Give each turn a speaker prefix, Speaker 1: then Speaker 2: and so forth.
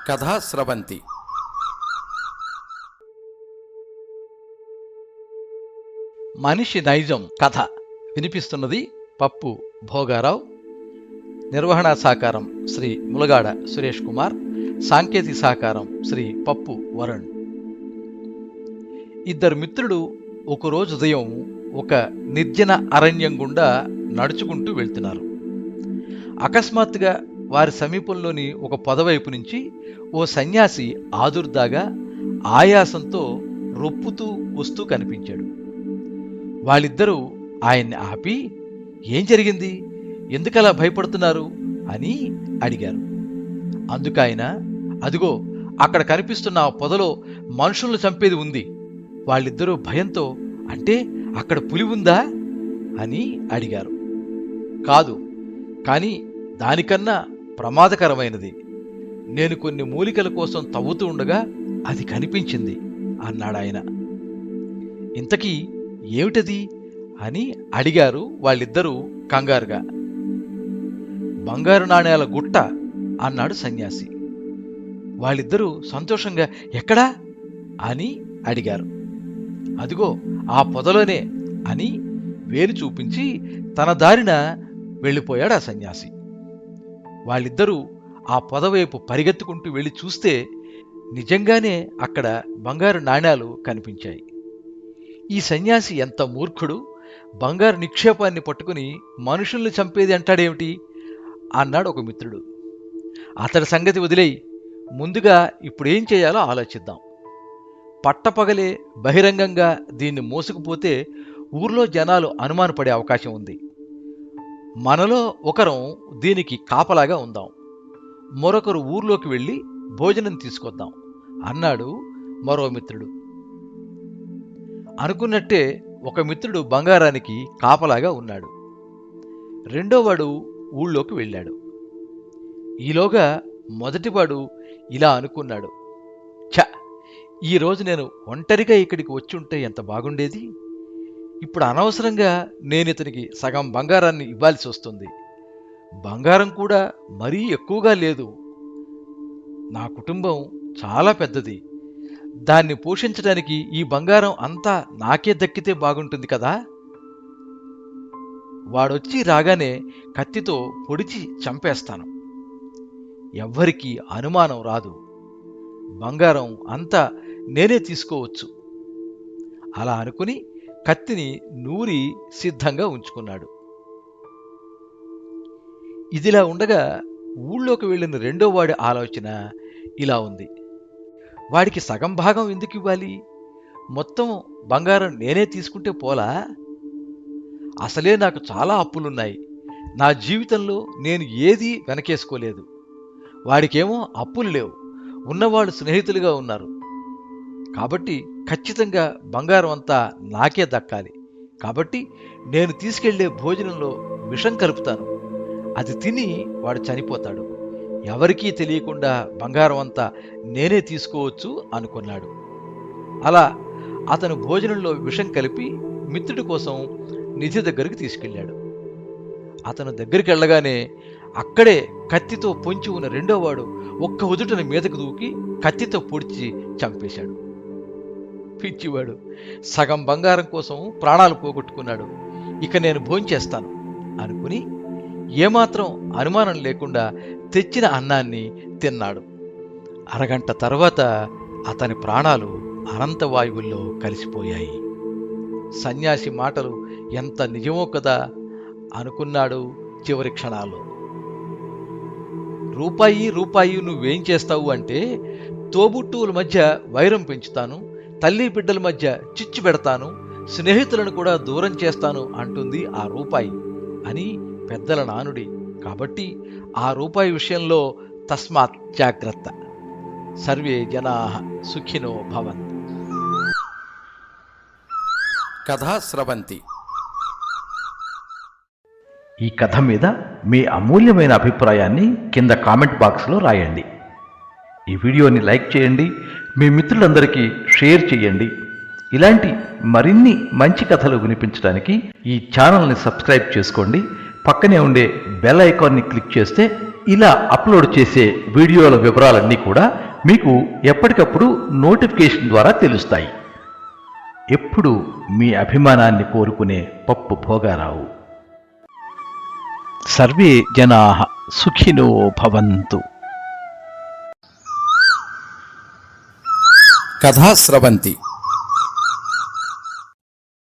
Speaker 1: కథా స్రవంతి.
Speaker 2: మనిషి నైజం కథ వినిపిస్తున్నది పప్పు భోగారావు. నిర్వహణా సహకారం శ్రీ ములగాడ సురేష్ కుమార్. సాంకేతిక సహకారం శ్రీ పప్పు వరుణ్. ఇద్దరు మిత్రులు ఒకరోజు ఉదయం ఒక నిర్జన అరణ్యం గుండా నడుచుకుంటూ వెళ్తున్నారు. అకస్మాత్తుగా వారి సమీపంలోని ఒక పొదవైపు నుంచి ఓ సన్యాసి ఆదుర్దాగా ఆయాసంతో రొప్పుతూ వస్తూ కనిపించాడు. వాళ్ళిద్దరూ ఆయన్ని ఆపి, ఏం జరిగింది, ఎందుకలా భయపడుతున్నారు అని అడిగారు. అందుకైన, అదిగో అక్కడ కనిపిస్తున్న ఆ పొదలో మనుషులను చంపేది ఉంది. వాళ్ళిద్దరూ భయంతో, అంటే అక్కడ పులి ఉందా అని అడిగారు. కాదు, కానీ దానికన్నా ప్రమాదకరమైనది. నేను కొన్ని మూలికల కోసం తవ్వుతూ ఉండగా అది కనిపించింది అన్నాడాయన. ఇంతకీ ఏమిటది అని అడిగారు వాళ్ళిద్దరూ కంగారుగా. బంగారు నాణేల గుట్ట అన్నాడు సన్యాసి. వాళ్ళిద్దరూ సంతోషంగా, ఎక్కడా అని అడిగారు. అదిగో ఆ పొదలోనే అని వేలు చూపించి తన దారిన వెళ్ళిపోయాడు ఆ సన్యాసి. వాళ్ళిద్దరూ ఆ పొదవైపు పరిగెత్తుకుంటూ వెళ్ళి చూస్తే నిజంగానే అక్కడ బంగారు నాణేలు కనిపించాయి. ఈ సన్యాసి ఎంత మూర్ఖుడు, బంగారు నిక్షేపాన్ని పట్టుకుని మనుషుల్ని చంపేది అంటాడేమిటి అన్నాడు ఒక మిత్రుడు. అతడి సంగతి వదిలేయి, ముందుగా ఇప్పుడేం చేయాలో ఆలోచిద్దాం. పట్టపగలే బహిరంగంగా దీన్ని మోసుకుపోతే ఊర్లో జనాలు అనుమానపడే అవకాశం ఉంది. మనలో ఒకరం దీనికి కాపలాగా ఉందాం, మరొకరు ఊర్లోకి వెళ్ళి భోజనం తీసుకొద్దాం అన్నాడు మరో మిత్రుడు. అనుకున్నట్టే ఒక మిత్రుడు బంగారానికి కాపలాగా ఉన్నాడు. రెండోవాడు ఊళ్ళోకి వెళ్ళాడు. ఈలోగా మొదటివాడు ఇలా అనుకున్నాడు, ఛ, ఈరోజు నేను ఒంటరిగా ఇక్కడికి వచ్చుంటే ఎంత బాగుండేది. ఇప్పుడు అనవసరంగా నేను ఇతనికి సగం బంగారాన్ని ఇవ్వాల్సి వస్తుంది. బంగారం కూడా మరీ ఎక్కువగా లేదు. నా కుటుంబం చాలా పెద్దది. దాన్ని పోషించడానికి ఈ బంగారం అంతా నాకే దక్కితే బాగుంటుంది కదా. వాడొచ్చి రాగానే కత్తితో పొడిచి చంపేస్తాను. ఎవ్వరికీ అనుమానం రాదు. బంగారం అంతా నేనే తీసుకోవచ్చు. అలా అనుకుని కత్తిని నూరి సిద్ధంగా ఉంచుకున్నాడు. ఇదిలా ఉండగా ఊళ్ళోకి వెళ్ళిన రెండో వాడి ఆలోచన ఇలా ఉంది, వాడికి సగం భాగం ఎందుకు ఇవ్వాలి, మొత్తం బంగారం నేనే తీసుకుంటే పోలా. అసలే నాకు చాలా అప్పులున్నాయి. నా జీవితంలో నేను ఏదీ వెనకేసుకోలేదు. వాడికేమో అప్పులు లేవు, ఉన్నవాళ్ళు స్నేహితులుగా ఉన్నారు. కాబట్టి ఖచ్చితంగా బంగారం అంతా నాకే దక్కాలి. కాబట్టి నేను తీసుకెళ్లే భోజనంలో విషం కలుపుతాను. అది తిని వాడు చనిపోతాడు. ఎవరికీ తెలియకుండా బంగారం అంతా నేనే తీసుకోవచ్చు అనుకున్నాడు. అలా అతను భోజనంలో విషం కలిపి మిత్రుడి కోసం నిధి దగ్గరికి తీసుకెళ్ళాడు. అతను దగ్గరికి వెళ్ళగానే అక్కడే కత్తితో పొంచి ఉన్న రెండోవాడు ఒక్క ఉదుటన మీదకు దూకి కత్తితో పొడిచి చంపేశాడు. పిచ్చివాడు సగం బంగారం కోసం ప్రాణాలు పోగొట్టుకున్నాడు. ఇక నేను భోంచేస్తాను అనుకుని ఏమాత్రం అనుమానం లేకుండా తెచ్చిన అన్నాన్ని తిన్నాడు. అరగంట తర్వాత అతని ప్రాణాలు అనంతవాయువుల్లో కలిసిపోయాయి. సన్యాసి మాటలు ఎంత నిజమో కదా అనుకున్నాడు చివరి క్షణాల్లో. రూపాయి రూపాయి నువ్వేం చేస్తావు అంటే, తోబుట్టువుల మధ్య వైరం పెంచుతాను, తల్లి బిడ్డల మధ్య చిచ్చు పెడతాను, స్నేహితులను కూడా దూరం చేస్తాను అంటుంది ఆ రూపాయి అని పెద్దల నానుడి. కాబట్టి ఆ రూపాయి విషయంలో తస్మాత్ జాగ్రత్త. సర్వే జనాః సుఖినో భవంతు.
Speaker 1: కథా స్రవంతి.
Speaker 3: ఈ కథ మీద మీ అమూల్యమైన అభిప్రాయాన్ని కింద కామెంట్ బాక్స్లో రాయండి. ఈ వీడియోని లైక్ చేయండి, మీ మిత్రులందరికీ షేర్ చేయండి. ఇలాంటి మరిన్ని మంచి కథలు వినిపించడానికి ఈ ఛానల్ని సబ్స్క్రైబ్ చేసుకోండి. పక్కనే ఉండే బెల్ ఐకాన్ని క్లిక్ చేస్తే ఇలా అప్లోడ్ చేసే వీడియోల వివరాలన్నీ కూడా మీకు ఎప్పటికప్పుడు నోటిఫికేషన్ ద్వారా తెలుస్తాయి. ఎప్పుడు మీ అభిమానాన్ని కోరుకునే పప్పు భోగారావు. సర్వే జనాః సుఖినో భవంతు.
Speaker 1: కథా స్రవంతి.